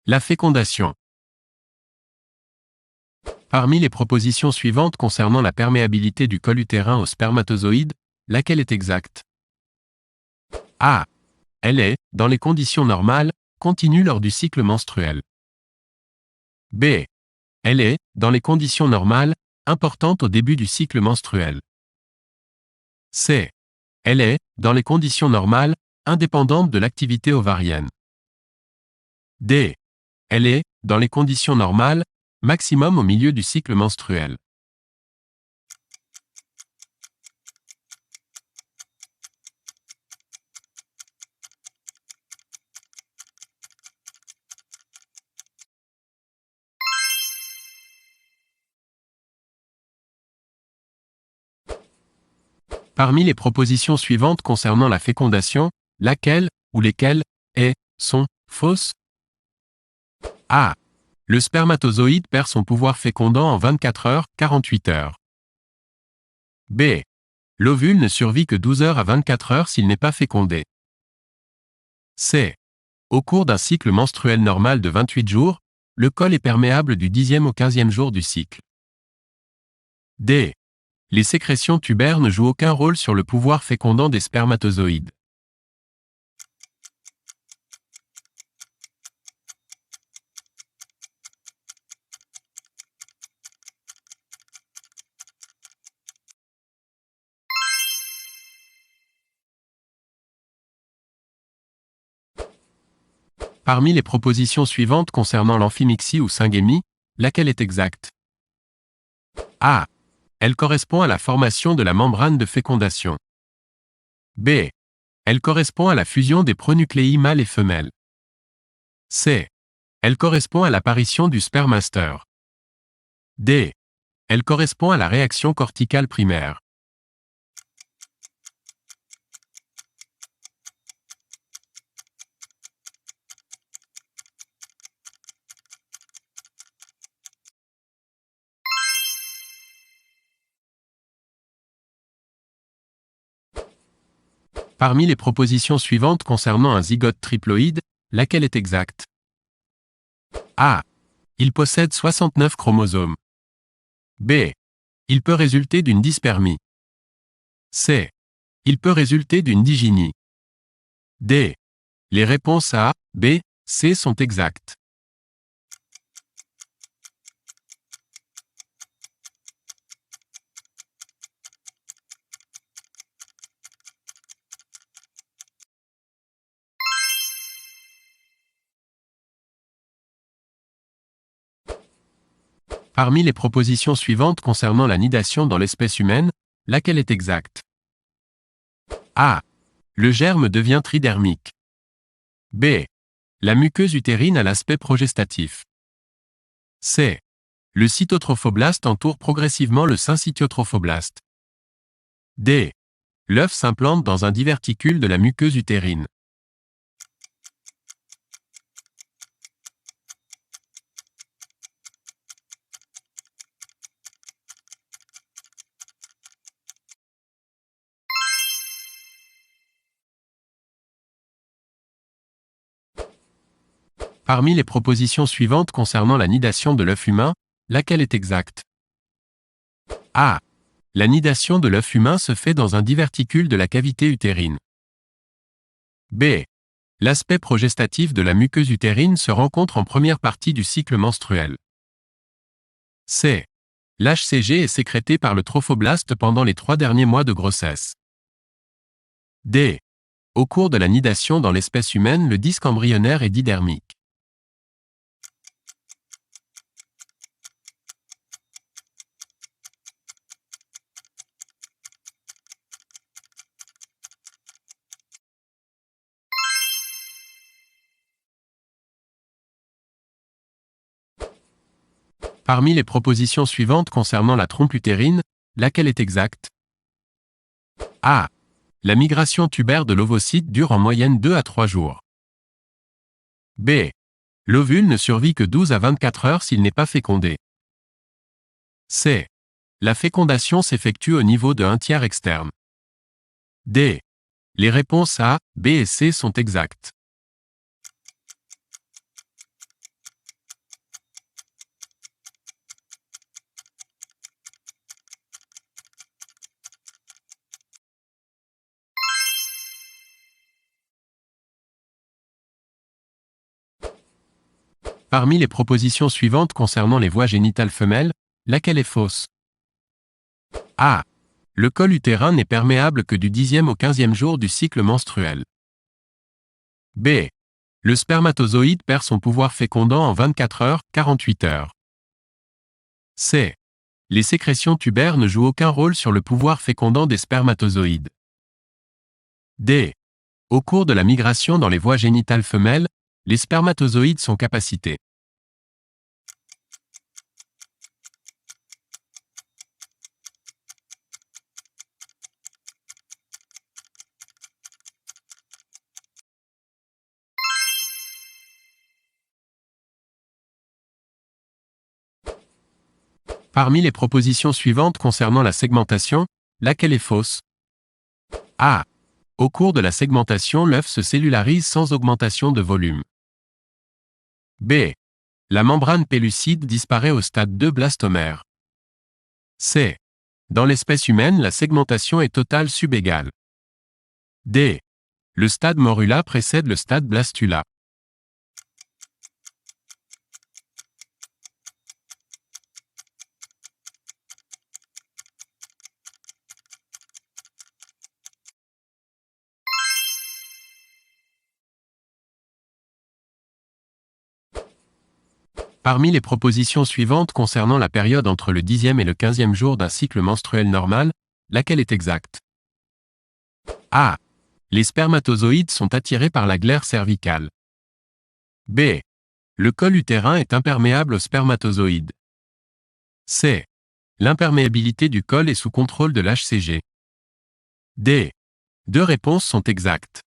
La fécondation. Parmi les propositions suivantes concernant la perméabilité du col utérin aux spermatozoïdes, laquelle est exacte? A. Elle est, dans les conditions normales, continue lors du cycle menstruel. B. Elle est, dans les conditions normales, importante au début du cycle menstruel. C. Elle est, dans les conditions normales, indépendante de l'activité ovarienne. D. Elle est, dans les conditions normales, maximum au milieu du cycle menstruel. Parmi les propositions suivantes concernant la fécondation, laquelle, ou lesquelles, sont fausses? A. Le spermatozoïde perd son pouvoir fécondant en 24 heures, 48 heures. B. L'ovule ne survit que 12 heures à 24 heures s'il n'est pas fécondé. C. Au cours d'un cycle menstruel normal de 28 jours, le col est perméable du 10e au 15e jour du cycle. D. Les sécrétions tubaires ne jouent aucun rôle sur le pouvoir fécondant des spermatozoïdes. Parmi les propositions suivantes concernant l'amphimixie ou syngémie, laquelle est exacte? A. Elle correspond à la formation de la membrane de fécondation. B. Elle correspond à la fusion des pronucléi mâles et femelles. C. Elle correspond à l'apparition du spermaster. D. Elle correspond à la réaction corticale primaire. Parmi les propositions suivantes concernant un zygote triploïde, laquelle est exacte? A. Il possède 69 chromosomes. B. Il peut résulter d'une dyspermie. C. Il peut résulter d'une dygynie. D. Les réponses A, B, C sont exactes. Parmi les propositions suivantes concernant la nidation dans l'espèce humaine, laquelle est exacte? A. Le germe devient tridermique. B. La muqueuse utérine a l'aspect progestatif. C. Le cytotrophoblast entoure progressivement le syncytiotrophoblast. D. L'œuf s'implante dans un diverticule de la muqueuse utérine. Parmi les propositions suivantes concernant la nidation de l'œuf humain, laquelle est exacte? A. La nidation de l'œuf humain se fait dans un diverticule de la cavité utérine. B. L'aspect progestatif de la muqueuse utérine se rencontre en première partie du cycle menstruel. C. L'HCG est sécrété par le trophoblaste pendant les 3 derniers mois de grossesse. D. Au cours de la nidation dans l'espèce humaine, le disque embryonnaire est didermique. Parmi les propositions suivantes concernant la trompe utérine, laquelle est exacte? A. La migration tubaire de l'ovocyte dure en moyenne 2 à 3 jours. B. L'ovule ne survit que 12 à 24 heures s'il n'est pas fécondé. C. La fécondation s'effectue au niveau de 1/3 externe. D. Les réponses A, B et C sont exactes. Parmi les propositions suivantes concernant les voies génitales femelles, laquelle est fausse? A. Le col utérin n'est perméable que du 10e au 15e jour du cycle menstruel. B. Le spermatozoïde perd son pouvoir fécondant en 24 heures, 48 heures. C. Les sécrétions tubaires ne jouent aucun rôle sur le pouvoir fécondant des spermatozoïdes. D. Au cours de la migration dans les voies génitales femelles, les spermatozoïdes sont capacités. Parmi les propositions suivantes concernant la segmentation, laquelle est fausse? A. Au cours de la segmentation, l'œuf se cellularise sans augmentation de volume. B. La membrane pellucide disparaît au stade 2 blastomère. C. Dans l'espèce humaine, la segmentation est totale subégale. D. Le stade morula précède le stade blastula. Parmi les propositions suivantes concernant la période entre le 10e et le 15e jour d'un cycle menstruel normal, laquelle est exacte? A. Les spermatozoïdes sont attirés par la glaire cervicale. B. Le col utérin est imperméable aux spermatozoïdes. C. L'imperméabilité du col est sous contrôle de l'HCG. D. Deux réponses sont exactes.